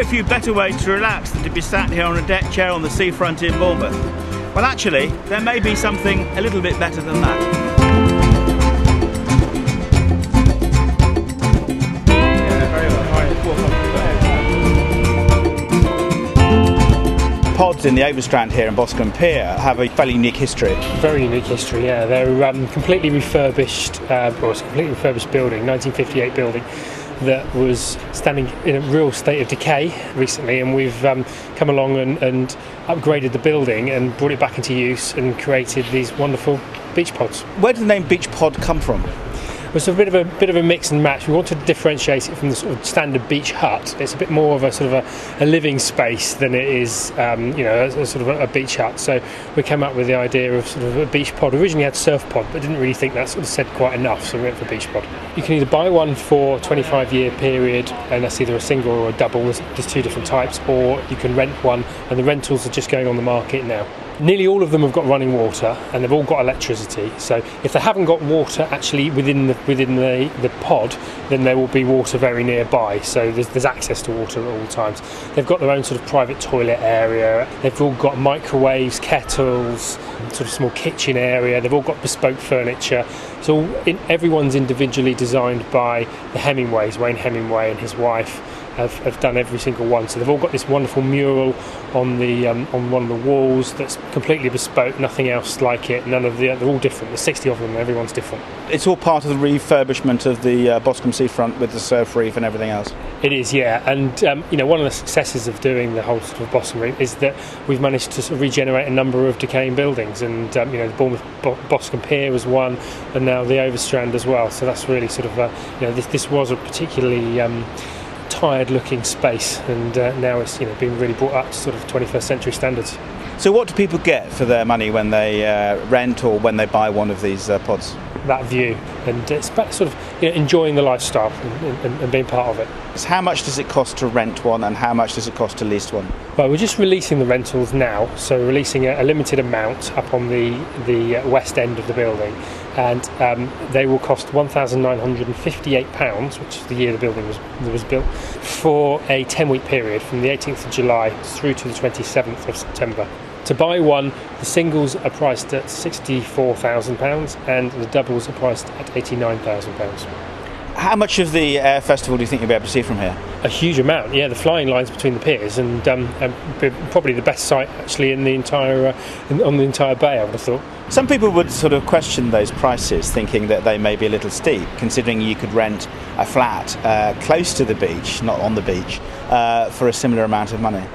very few better ways to relax than to be sat here on a deck chair on the seafront in Bournemouth. Well, actually, there may be something a little bit better than that. Pods in the Overstrand here in Boscombe Pier have a fairly unique history. Very unique history, yeah. They're completely refurbished, or it's a completely refurbished building, 1958 building, that was standing in a real state of decay recently, and we've come along and upgraded the building and brought it back into use and created these wonderful beach pods. Where did the name beach pod come from? It's a bit of a mix and match. We wanted to differentiate it from the sort of standard beach hut. It's a bit more of a sort of a living space than it is, a sort of a beach hut. So we came up with the idea of sort of a beach pod. Originally had surf pod, but didn't really think that sort of said quite enough, so we went for beach pod. You can either buy one for a 25-year period, and that's either a single or a double. There's two different types, or you can rent one, and the rentals are just going on the market now. Nearly all of them have got running water, and they've all got electricity. So if they haven't got water actually within the pod, then there will be water very nearby. So there's access to water at all times. They've got their own sort of private toilet area. They've all got microwaves, kettles, sort of small kitchen area. They've all got bespoke furniture. So everyone's individually designed by the Hemingways. Wayne Hemingway and his wife have done every single one. So they've all got this wonderful mural on one of the walls that's completely bespoke, nothing else like it. They're all different. There's 60 of them, everyone's different. It's all part of the refurbishment of the Boscombe seafront with the surf reef and everything else. It is, yeah. And one of the successes of doing the whole sort of Boscombe reef is that we've managed to sort of regenerate a number of decaying buildings. And the Bournemouth Boscombe Pier was one, and now the Overstrand as well. So that's really sort of this was a particularly tired-looking space, and now it's being really brought up to sort of 21st century standards. So what do people get for their money when they rent or when they buy one of these pods? That view, and it's about sort of enjoying the lifestyle and being part of it. So how much does it cost to rent one, and how much does it cost to lease one? Well, we're just releasing the rentals now, so we're releasing a limited amount up on the west end of the building, and they will cost £1,958, which is the year the building was built, for a 10-week period from the 18th of July through to the 27th of September. To buy one, the singles are priced at £64,000 and the doubles are priced at £89,000. How much of the Air Festival do you think you'll be able to see from here? A huge amount, yeah. The flying lines between the piers, and probably the best sight actually in the entire on the entire bay, I would have thought. Some people would sort of question those prices, thinking that they may be a little steep, considering you could rent a flat close to the beach, not on the beach, for a similar amount of money.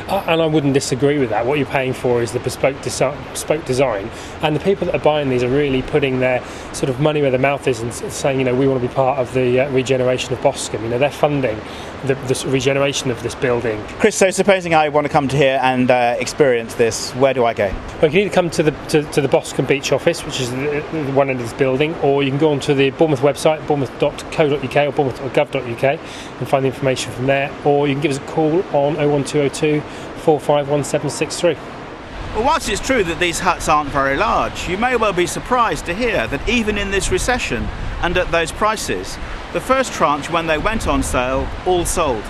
And I wouldn't disagree with that. What you're paying for is the bespoke design, and the people that are buying these are really putting their sort of money where their mouth is and saying, we want to be part of the regeneration of Boscombe. They're funding the regeneration of this building. Chris, so supposing I want to come to here and experience this, where do I go? Well, you can either come to the Boscombe Beach office, which is the one end of this building, or you can go onto the Bournemouth website, bournemouth.co.uk or bournemouth.gov.uk, and find the information from there, or you can give us a call on 01202 451763. Well, whilst it's true that these huts aren't very large, you may well be surprised to hear that even in this recession and at those prices, the first tranche when they went on sale all sold.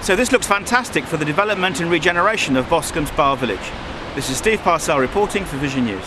So this looks fantastic for the development and regeneration of Boscombe's Bar Village. This is Steve Parcell reporting for Vision News.